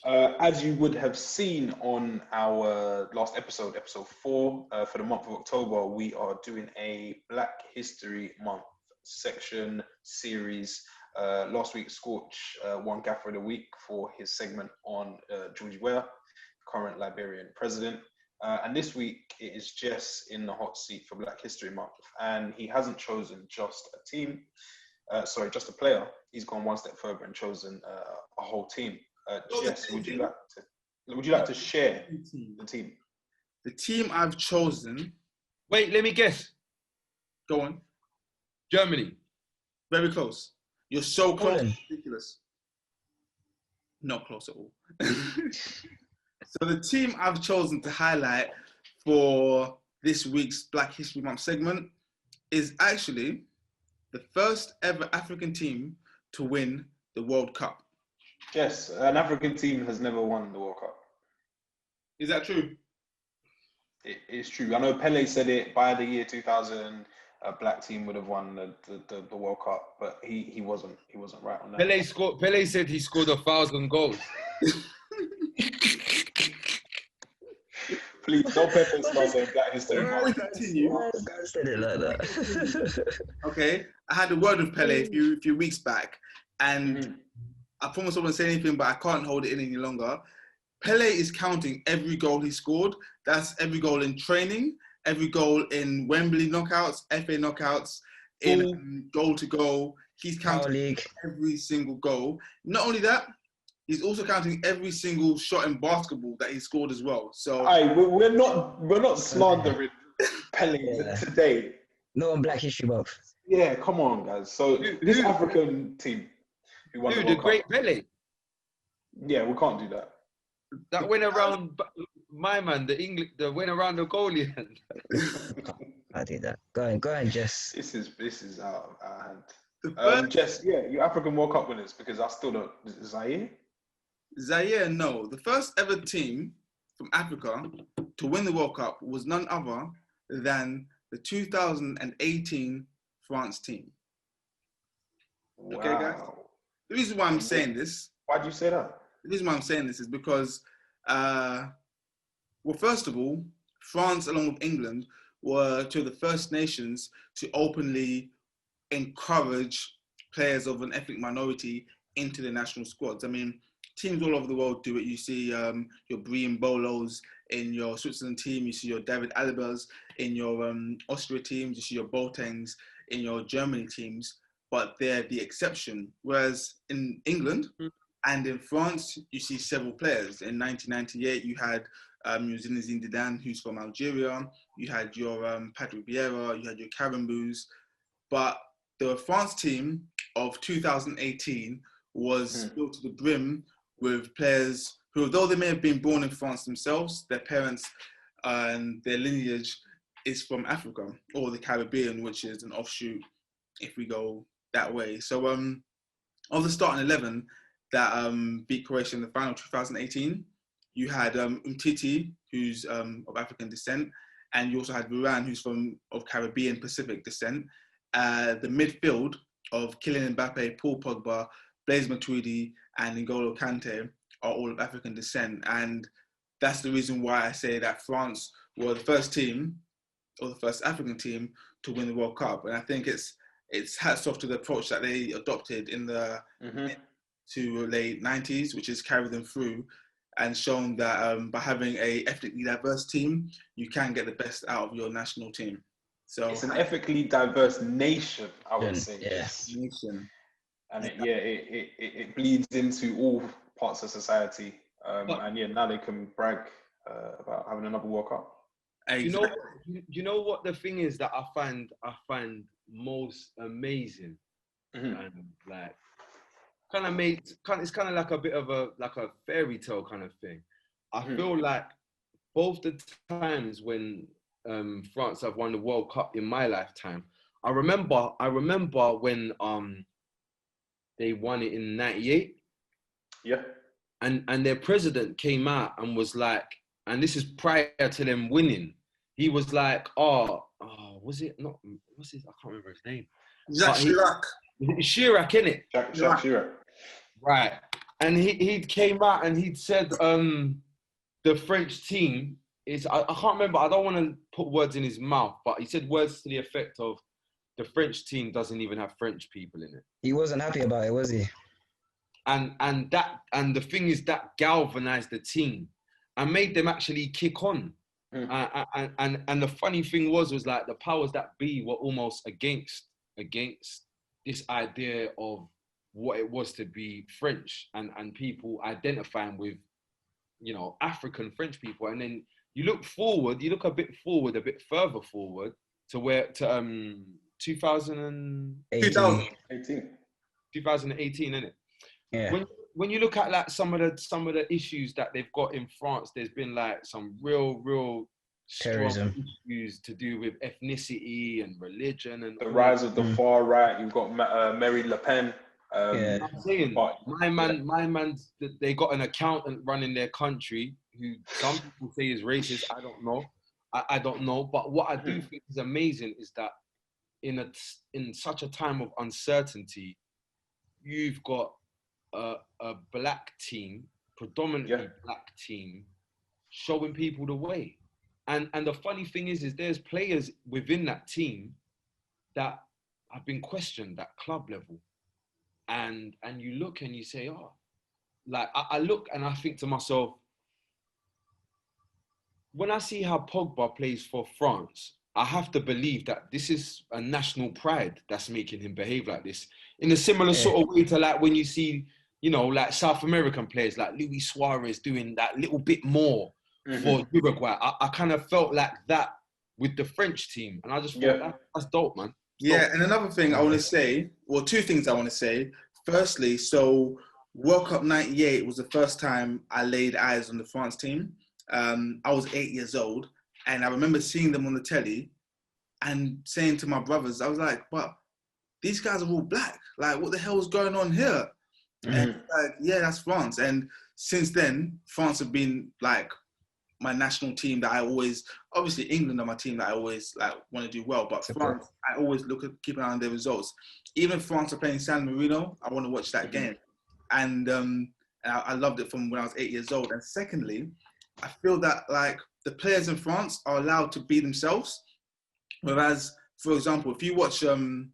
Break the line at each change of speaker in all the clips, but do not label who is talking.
As you would have seen on our last episode, episode 4, for the month of October, we are doing a Black History Month section series. Last week, Scorch won Gaffer of the Week for his segment on George Weah, current Liberian president. And this week, it is Jess in the hot seat for Black History Month. And he hasn't chosen just a team, just a player. He's gone one step further and chosen a whole team. Jess, would you like to share the team?
The team I've chosen.
Wait, let me guess.
Go on.
Germany.
Very close. You're so close.
Holland.
Ridiculous. Not close at all. So the team I've chosen to highlight for this week's Black History Month segment is actually the first ever African team to win the World Cup.
Yes, an African team has never won the World Cup.
Is that true?
It is true. I know Pele said it by the year 2000. A black team would have won the World Cup, but he wasn't right on that.
Pele said he scored 1,000 goals.
Please don't Pepe start saying Black History
Why
Month.
Said it like that.
Okay, I had a word with Pele a few weeks back, and I promise I won't say anything, but I can't hold it in any longer. Pele is counting every goal he scored. That's every goal in training, every goal in Wembley knockouts, FA knockouts, in goal to goal. He's counting every single goal. Not only that, he's also counting every single shot in basketball that he scored as well. So,
we're not slandering Pele today.
No on Black History Month.
Yeah, come on, guys. So this African team who won the
great
Cup,
Pele.
Yeah, we can't do that.
That went around my man, the went around the goalie.
I did that. Go on, Jess.
This is out of our hand. Jess, you're African World Cup winners because I still don't. Zaire?
Zaire, no. The first ever team from Africa to win the World Cup was none other than the 2018 France team.
Wow.
Okay, guys? The reason why I'm saying this...
Why'd you say that?
The reason why I'm saying this is because, first of all, France, along with England, were two of the first nations to openly encourage players of an ethnic minority into the national squads. I mean, teams all over the world do it. You see your Brian Bolos in your Switzerland team. You see your David Alabas in your Austria teams. You see your Boatengs in your Germany teams. But they're the exception. Whereas in England and in France, you see several players. In 1998, you had Zinedine Zidane, who's from Algeria. You had your Patrick Vieira. You had your Carambous. But the France team of 2018 was filled to the brim with players who, although they may have been born in France themselves, their parents and their lineage is from Africa or the Caribbean, which is an offshoot if we go that way. So of the starting 11 that beat Croatia in the final 2018, you had Umtiti, who's of African descent, and you also had Varane, who's of Caribbean Pacific descent. The midfield of Kylian Mbappé, Paul Pogba, Blaise Matuidi, and N'Golo Kante are all of African descent. And that's the reason why I say that France were the first team, or the first African team, to win the World Cup. And I think it's hats off to the approach that they adopted in the to late 90s, which has carried them through and shown that by having a ethnically diverse team, you can get the best out of your national team. So
it's an ethnically diverse nation, I would say.
Yes.
Nation.
And it bleeds into all parts of society. And now they can brag about having another World Cup.
Exactly.
You know what the thing is that I find most amazing, and like it's kind of like a bit of a fairy tale kind of thing. I feel like both the times when France have won the World Cup in my lifetime, I remember when they won it in '98.
Yeah.
And their president came out and was like, and this is prior to them winning. He was like, was it not? What's his? I can't remember his name.
Jacques Chirac.
Chirac, innit?
Jacques Chirac.
Right. And he came out and he'd said the French team is, I can't remember, I don't want to put words in his mouth, but he said words to the effect of the French team doesn't even have French people in it.
He wasn't happy about it, was he?
And the thing is that galvanized the team and made them actually kick on. And the funny thing was like the powers that be were almost against this idea of what it was to be French and people identifying with, you know, African French people. And then you look a bit further forward to 2018, innit?
Yeah.
When you look at like some of the issues that they've got in France, there's been like some real
Terrorism
strong issues to do with ethnicity and religion and
the rise of the far right. You've got Marine Le Pen.
I'm saying, my man, they got an accountant running their country who some people say is racist. I don't know. I don't know. But what I do think is amazing is that in such a time of uncertainty, you've got a black team, predominantly black team, showing people the way. And the funny thing is there's players within that team that have been questioned at club level. And you look and you say, oh, like I look and I think to myself, when I see how Pogba plays for France, I have to believe that this is a national pride that's making him behave like this. In a similar sort of way to like when you see, you know, like South American players like Luis Suarez doing that little bit more for Uruguay. I kind of felt like that with the French team. And I just thought that's dope, man.
Yeah, and another thing I want to say, well, two things I want to say. Firstly, so World Cup '98 was the first time I laid eyes on the France team. I was 8 years old, and I remember seeing them on the telly and saying to my brothers, I was like, but these guys are all black. Like, what the hell is going on here? And like, yeah, that's France. And since then, France have been like my national team that I always, obviously England are my team that I always like want to do well, but France, I always keep an eye on their results. Even if France are playing San Marino, I want to watch that game. And I loved it from when I was 8 years old. And secondly, I feel that like the players in France are allowed to be themselves. Whereas, for example, if you watch an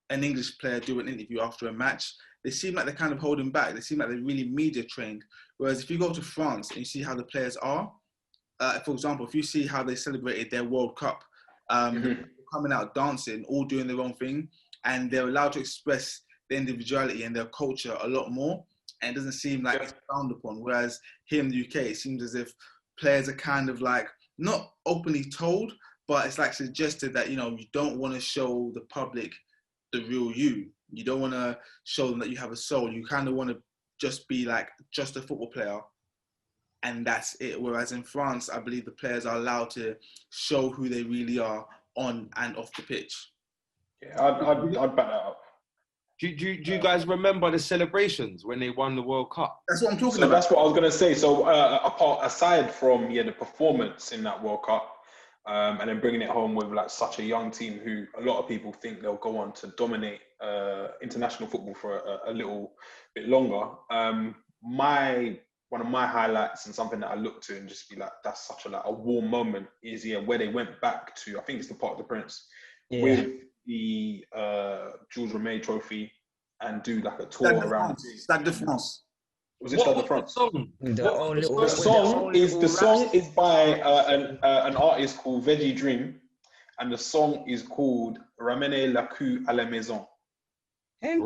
English player do an interview after a match, they seem like they're kind of holding back. They seem like they're really media trained. Whereas if you go to France and you see how the players are, for example, if you see how they celebrated their World Cup, coming out dancing, all doing their own thing, and they're allowed to express their individuality and their culture a lot more, and it doesn't seem like it's frowned upon. Whereas here in the UK, it seems as if players are kind of like, not openly told, but it's like suggested that, you know, you don't want to show the public the real you. You don't want to show them that you have a soul. You kind of want to just be like, just a football player. And that's it. Whereas in France, I believe the players are allowed to show who they really are on and off the pitch.
Yeah, I'd back that up.
Do you guys remember the celebrations when they won the World Cup?
That's what I'm talking
So
about.
that's what I was going to say. So aside from the performance in that World Cup, and then bringing it home with like such a young team who a lot of people think they'll go on to dominate international football for a little bit longer. One of my highlights and something that I look to and just be like, that's such a warm moment is where they went back to, I think it's the Parc des Princes, with the Jules Rimet Trophy and do like a tour around.
Stade de France.
Was it Stade de France?
The
The song is by an artist called Veggie Dream, and the song is called Ramener la queue à la maison. That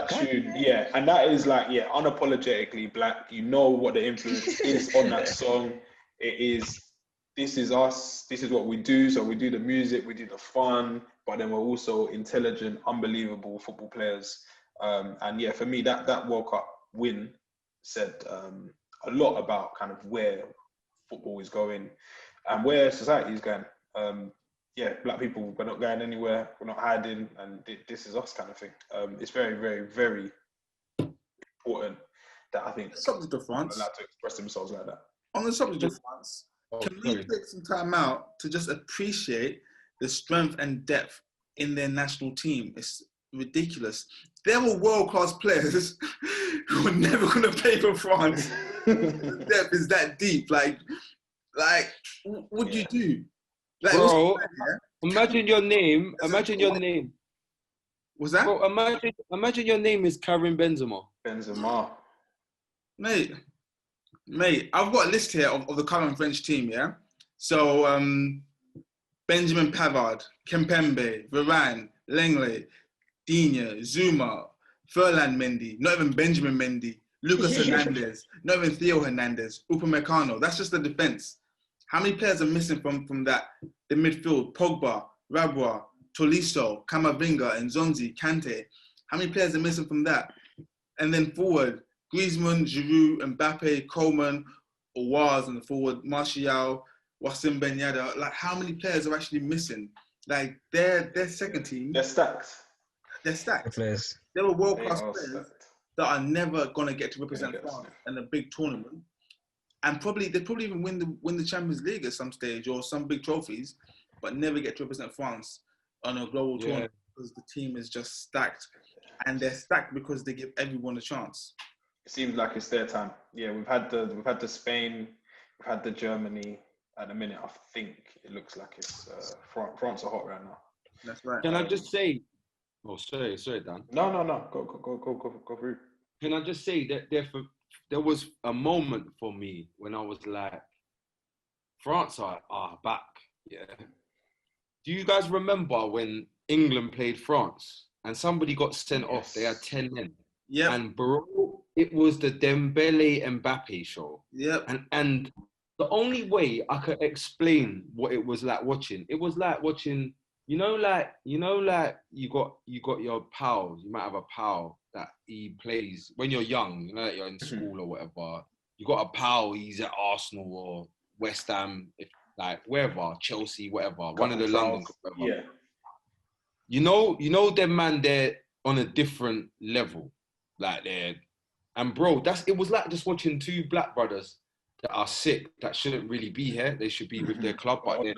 tune, yeah, and that is like, unapologetically black. You know what the influence is on that song. It is, this is us, this is what we do. So we do the music, we do the fun, but then we're also intelligent, unbelievable football players. And yeah, for me, that World Cup win said a lot about kind of where football is going and where society is going. Black people, we're not going anywhere, we're not hiding, and this is us kind of thing. It's very, very, very important that I think
subject of France
allowed to express themselves like that.
On the subject of France, can we take some time out to just appreciate the strength and depth in their national team? ridiculous. There were world-class players who were never going to play for France. The depth is that deep. Like, what do you do? Like,
Bro, imagine your name. Imagine your name.
What's that?
Bro, imagine your name is Karim Benzema.
Benzema.
Mate, I've got a list here of the current French team, yeah? So, Benjamin Pavard, Kempembe, Varane, Lenglet, Digne, Zuma, Ferland Mendy, not even Benjamin Mendy, Lucas Hernandez, not even Theo Hernandez, Upamecano. That's just the defense. How many players are missing from that? The midfield, Pogba, Rabua, Tolisso, Camavinga, Nzonzi, Kante. How many players are missing from that? And then forward, Griezmann, Giroud, Mbappé, Coleman, Owaz in the forward, Martial, Wassim Ben Yedder. Like, how many players are actually missing? Like, their second team.
They're stacked.
They're stacked.
Players.
They were world-class players that are never going to get to represent France
stacked.
in a big tournament. And they probably even win the Champions League at some stage or some big trophies, but never get to represent France on a global tournament because the team is just stacked. And they're stacked because they give everyone a chance.
It seems like it's their time. Yeah, we've had the Spain, we've had the Germany. At the minute, I think it looks like it's France are hot right now.
That's right.
Can I just say? Oh, sorry, Dan.
No. Go through.
Can I just say that there was a moment for me when I was like, France are back. Yeah. Do you guys remember when England played France and somebody got sent off? They had 10 men.
Yeah.
And bro, it was the Dembélé Mbappé show.
Yep.
And the only way I could explain what it was like watching, it was like watching, you know, you got your pal. You might have a pal that he plays when you're young, you know, that you're in school or whatever. You got a pal, he's at Arsenal or West Ham, like wherever, Chelsea, whatever, one of the London clubs.
Yeah.
You know them man, they're on a different level. Like and bro, it was like just watching two black brothers that are sick, that shouldn't really be here. They should be with their club, but they're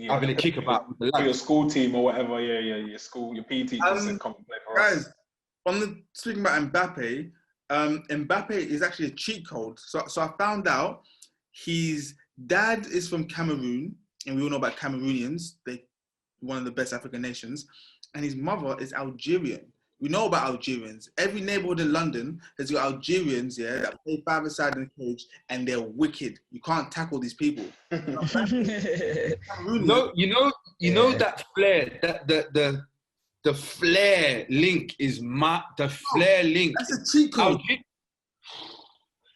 having a kick about with the lads.
For your school team or whatever, your school, your PE teachers said come and play for us.
Guys, speaking about Mbappe, Mbappe is actually a cheat code. So I found out his dad is from Cameroon, and we all know about Cameroonians. They're one of the best African nations. And his mother is Algerian. We know about Algerians. Every neighborhood in London has got Algerians, yeah, that play five-a-side in the cage, and they're wicked. You can't tackle these people.
You know that flair, the flair link is the flair link.
That's a cheat code.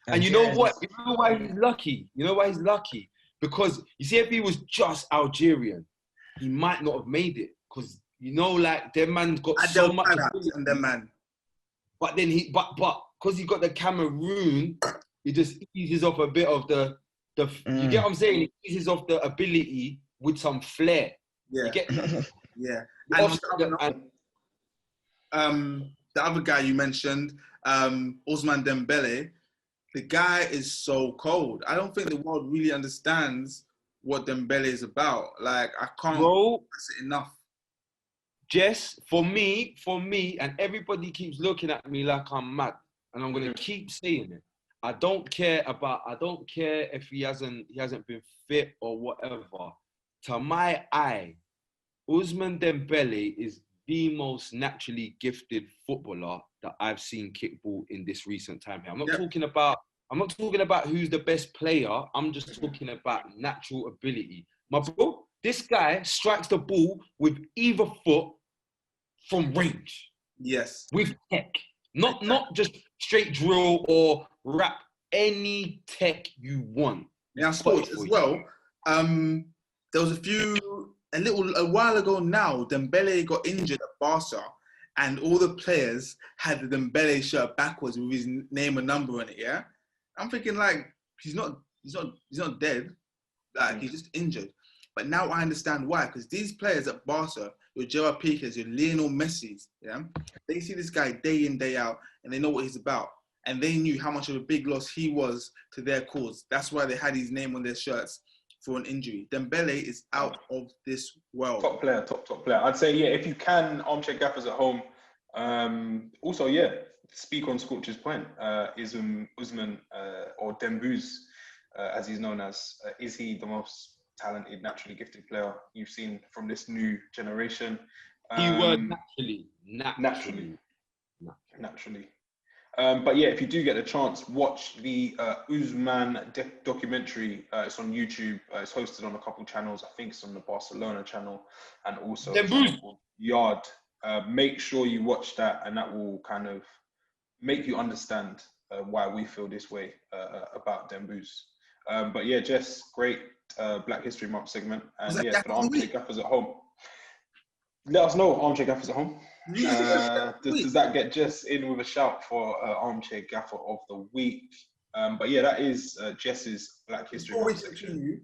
And you know what? You know why he's lucky? You know why he's lucky? Because you see, if he was just Algerian, he might not have made it. Because you know, like their man's got so much
and their man.
But then but because he got the Cameroon, he just eases off a bit of the you get what I'm saying? He eases off the ability with some flair.
Yeah.
You get
yeah.
And
the other guy you mentioned, Ousmane Dembélé, the guy is so cold. I don't think the world really understands what Dembélé is about. Like, I can't express it enough.
Jess, for me, and everybody keeps looking at me like I'm mad, and I'm gonna keep saying it. I don't care if he hasn't been fit or whatever. To my eye, Ousmane Dembélé is the most naturally gifted footballer that I've seen kick ball in this recent time here. I'm not talking about who's the best player. I'm just talking about natural ability. My bro, this guy strikes the ball with either foot from range.
Yes.
With tech. Not just straight drill or rap. Any tech you want.
Now, sports as well. There was a while ago now, Dembélé got injured at Barca, and all the players had the Dembélé shirt backwards with his name and number on it. Yeah, I'm thinking like he's not dead, like he's just injured. But now I understand why, because these players at Barca, your Gerard Piqués, your Lionel Messi's, yeah, they see this guy day in, day out, and they know what he's about. And they knew how much of a big loss he was to their cause. That's why they had his name on their shirts for an injury. Dembélé is out of this world.
Top player. I'd say, yeah, if you can, armchair gaffers at home, Also, yeah, speak on Scorcher's point. Usman or Dembuz, as he's known as, is he the most talented, naturally gifted player you've seen from this new generation?
Keyword
Naturally. But yeah, if you do get the chance, watch the Usman documentary. It's on YouTube. It's hosted on a couple channels. I think it's on the Barcelona channel and also a channel called Yard. Make sure you watch that, and that will kind of make you understand why we feel this way about Dembuz. But yeah, Jess, great Black History Month segment. And yeah, for the armchair gaffers at home, let us know, armchair gaffers at home. Does that get Jess in with a shout for armchair gaffer of the week? But yeah, that is Jess's Black History Month section.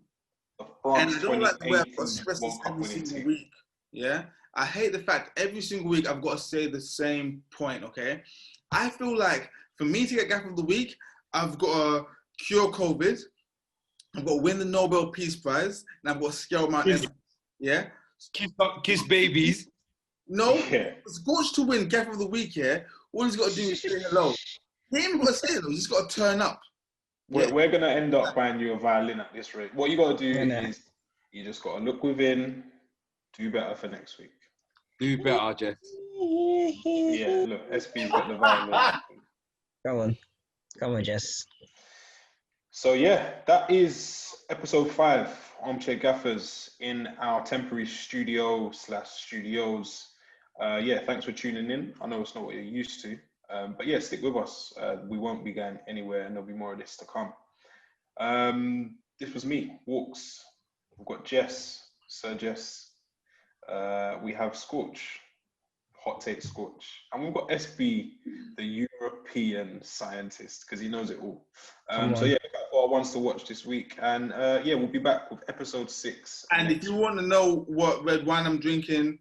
The France
and I don't like the way I've got to
2018
stress this
World Cup
every
winning
single
team.
week. Yeah, I hate the fact every single week I've got to say the same point. Okay, I feel like for me to get gaffer of the week, I've got to cure COVID, I've got to win the Nobel Peace Prize, and I've got to scale Mount Everest. Yeah.
Kiss babies.
No, Scorch to win Gaffer of the Week, yeah, all he's got to do is say hello. He ain't got to say hello, he's just got to turn up.
We're going to end up buying you a violin at this rate. What you got to do is you just got to look within, do better for next week.
Do better, Jess.
Yeah, look, SP's got the violin.
Come on, Jess.
So yeah, that is episode 5, Armchair Gaffers, in our temporary studios. Yeah, thanks for tuning in. I know it's not what you're used to, but yeah, stick with us. We won't be going anywhere, and there'll be more of this to come. This was me, Walks. We've got Jess, Sir Jess. We have Scorch, Hot Take Scorch, and we've got SB, the European scientist, because he knows it all. So yeah, what wants to watch this week, and yeah, we'll be back with episode 6.
And if you want to know what red wine I'm drinking,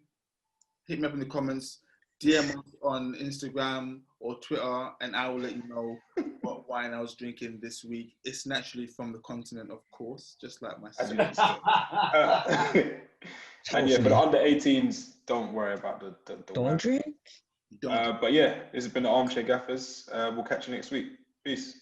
hit me up in the comments, DM us on Instagram or Twitter, and I will let you know what wine I was drinking this week. It's naturally from the continent, of course, just like myself.
And yeah, for the under 18s, don't worry about the
Don't drink.
But yeah, this has been the Armchair Gaffers. We'll catch you next week. Peace.